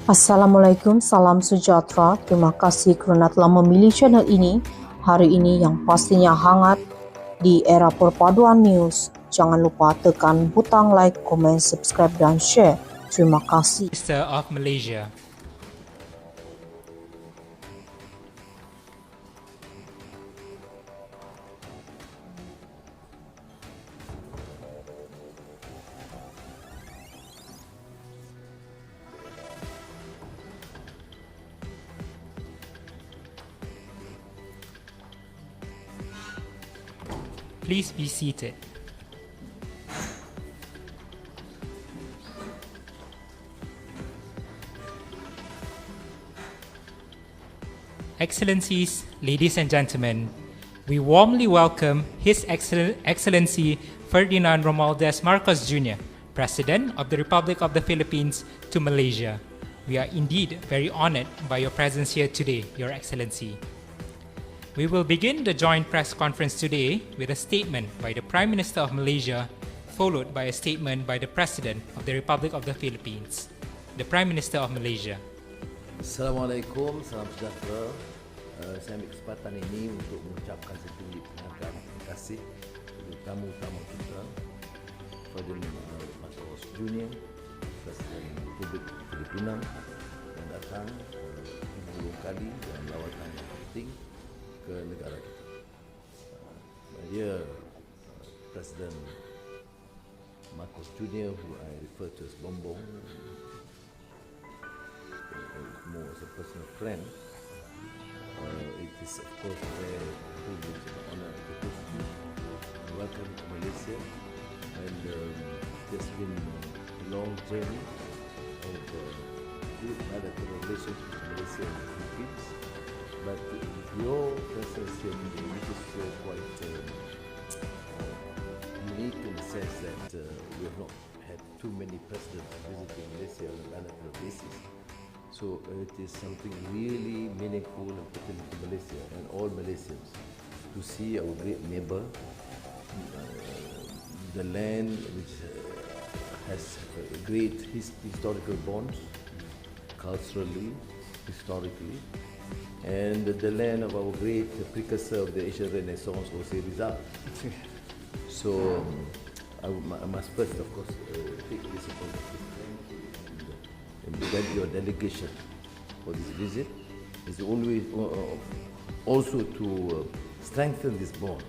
Assalamualaikum, salam sejahtera. Terima kasih kerana telah memilih channel ini hari ini yang pastinya hangat di era perpaduan news. Jangan lupa tekan butang like, komen, subscribe dan share. Terima kasih. Minister of Malaysia. Please be seated. Excellencies, ladies and gentlemen, we warmly welcome His Excellency Ferdinand Romualdez Marcos Jr., President of the Republic of the Philippines, to Malaysia. We are indeed very honored by your presence here today, Your Excellency. We will begin the joint press conference today with a statement by the Prime Minister of Malaysia, followed by a statement by the President of the Republic of the Philippines. The Prime Minister of Malaysia. Assalamualaikum, salam sejahtera. Saya ambil kesempatan ini untuk mengucapkan setinggi penghargaan terima kasih kepada tamu-tamu kita, Ferdinand Marcos Jr., Presiden Republik Filipina yang datang beberapa kali dan lawatan yang penting ke negara kita. Dia Presiden Marcos Jr., who I refer to as Bombong, more as a personal friend. It is of course a privilege and honor to host you. Welcome to Malaysia, and it's been a long journey of good bilateral relations with Malaysia and the Philippines. But your presence here today, which is quite unique in the sense that we have not had too many presidents visiting Malaysia on a bilateral basis. So it is something really meaningful and pertinent to Malaysia and all Malaysians to see our great neighbor, the land which has great historical bonds, culturally, historically, and the land of our great precursor of the Asian Renaissance, Jose Rizal. So I must first, of course, take this opportunity and present your delegation for this visit. Is always also to strengthen this bond.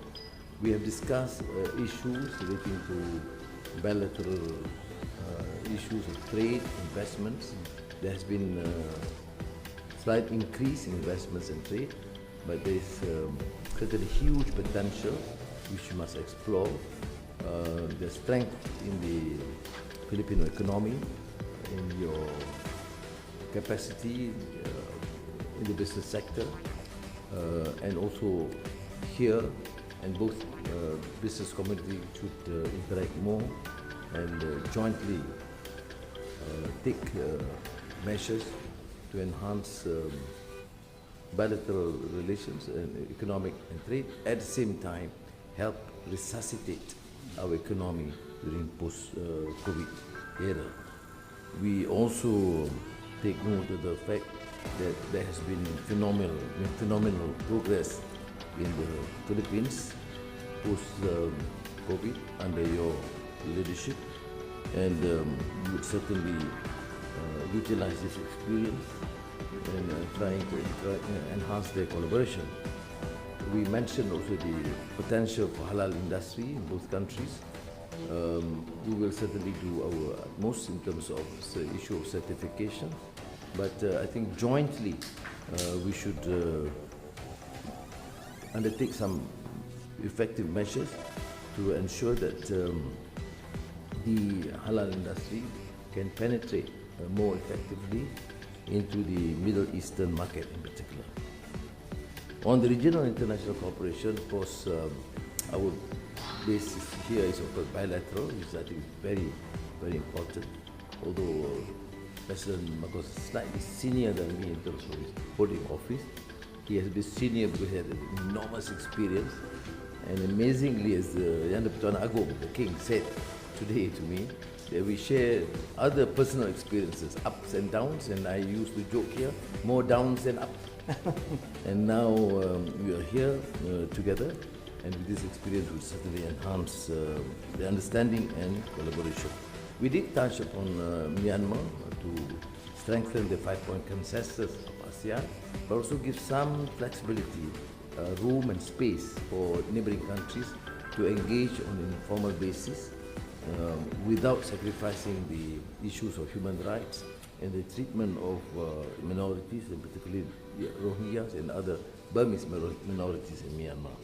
We have discussed issues relating to bilateral issues of trade, investments. There has been slight increase in investments and trade, but there is certainly huge potential which you must explore. The strength in the Filipino economy, in your capacity in the business sector, and also here, and both business community should interact more and jointly take measures to enhance bilateral relations and economic and trade, at the same time help resuscitate our economy during post-COVID era. We also take note of the fact that there has been phenomenal progress in the Philippines post-COVID under your leadership, and we would certainly utilize this experience and trying to enhance their collaboration. We mentioned also the potential for halal industry in both countries. We will certainly do our utmost in terms of the issue of certification, but I think jointly we should undertake some effective measures to ensure that the halal industry can penetrate more effectively into the Middle Eastern market in particular. On the regional international cooperation, of course, our basis here is of course bilateral, which I think is very, very important. Although President Marcos is slightly senior than me in terms of his holding office, he has been senior because he had enormous experience. And amazingly, as the Yang Pertuan Agong, the king, said today to me, We share other personal experiences, ups and downs, and I used to joke here, more downs than up. And now we are here together, and with this experience will certainly enhance the understanding and collaboration. We did touch upon Myanmar to strengthen the 5-point consensus of ASEAN, but also give some flexibility, room and space for neighboring countries to engage on an informal basis without sacrificing the issues of human rights and the treatment of minorities, and particularly Rohingyas and other Burmese minorities in Myanmar.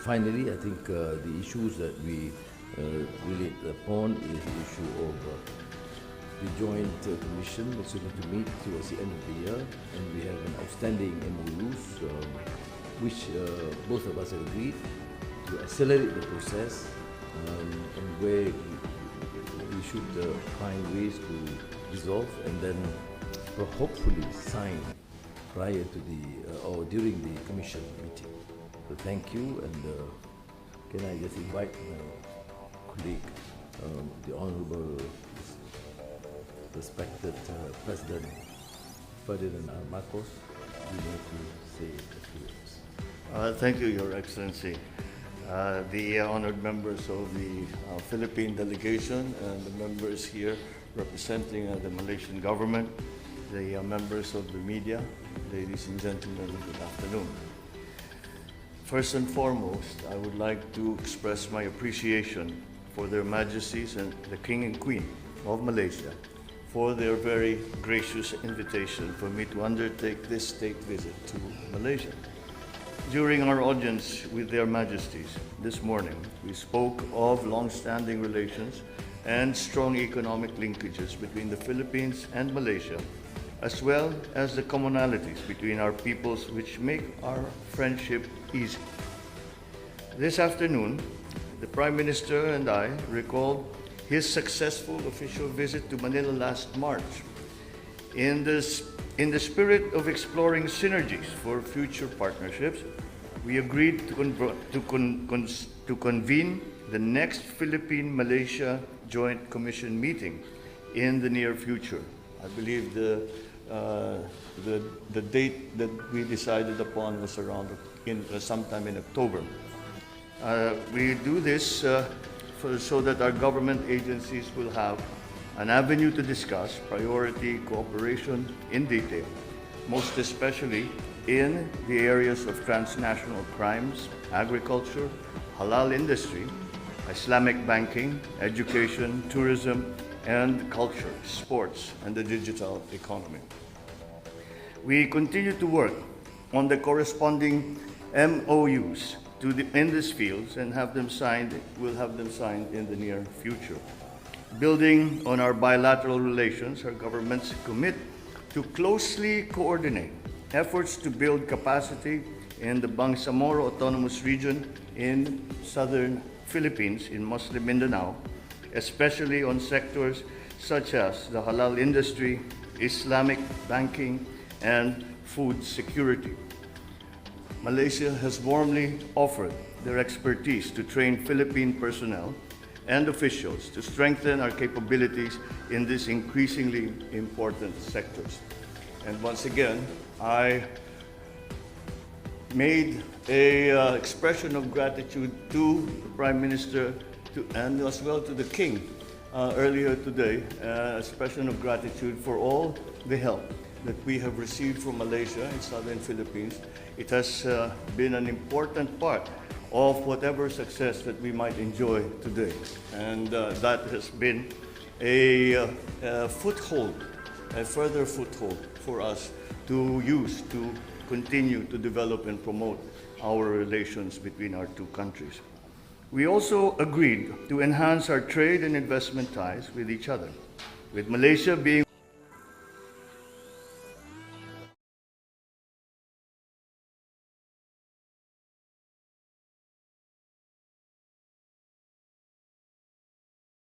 Finally, I think the issues that we relate upon is the issue of the joint commission that's going to meet towards the end of the year, and we have an outstanding MOUs which both of us have agreed to accelerate the process, and where we should find ways to resolve and then hopefully sign prior to the or during the commission meeting. So thank you, and can I just invite my colleague, the Honourable respected President Ferdinand R. Marcos, you need to say a few words. Thank you, Your Excellency. The honored members of the Philippine delegation and the members here representing the Malaysian government, the members of the media, ladies and gentlemen, good afternoon. First and foremost, I would like to express my appreciation for Their Majesties and the King and Queen of Malaysia for their very gracious invitation for me to undertake this state visit to Malaysia. During our audience with Their Majesties this morning, we spoke of long-standing relations and strong economic linkages between the Philippines and Malaysia, as well as the commonalities between our peoples which make our friendship easy. This afternoon, the Prime Minister and I recalled his successful official visit to Manila last March. In the spirit of exploring synergies for future partnerships, we agreed to convene the next Philippine-Malaysia Joint Commission meeting in the near future. I believe the date that we decided upon was around sometime in October. We do this so that our government agencies will have an avenue to discuss priority cooperation in detail, most especially in the areas of transnational crimes, agriculture, halal industry, Islamic banking, education, tourism, and culture, sports, and the digital economy. We continue to work on the corresponding MOUs in these fields and we'll have them signed in the near future. Building on our bilateral relations, our governments commit to closely coordinate efforts to build capacity in the Bangsamoro Autonomous Region in southern Philippines, in Muslim Mindanao, especially on sectors such as the halal industry, Islamic banking, and food security. Malaysia has warmly offered their expertise to train Philippine personnel and officials to strengthen our capabilities in these increasingly important sectors. And once again, I made an expression of gratitude to the Prime Minister and as well to the King earlier today, an expression of gratitude for all the help that we have received from Malaysia in southern Philippines. It has been an important part of whatever success that we might enjoy today. And that has been a foothold, a further foothold for us to use to continue to develop and promote our relations between our two countries. We also agreed to enhance our trade and investment ties with each other, with Malaysia being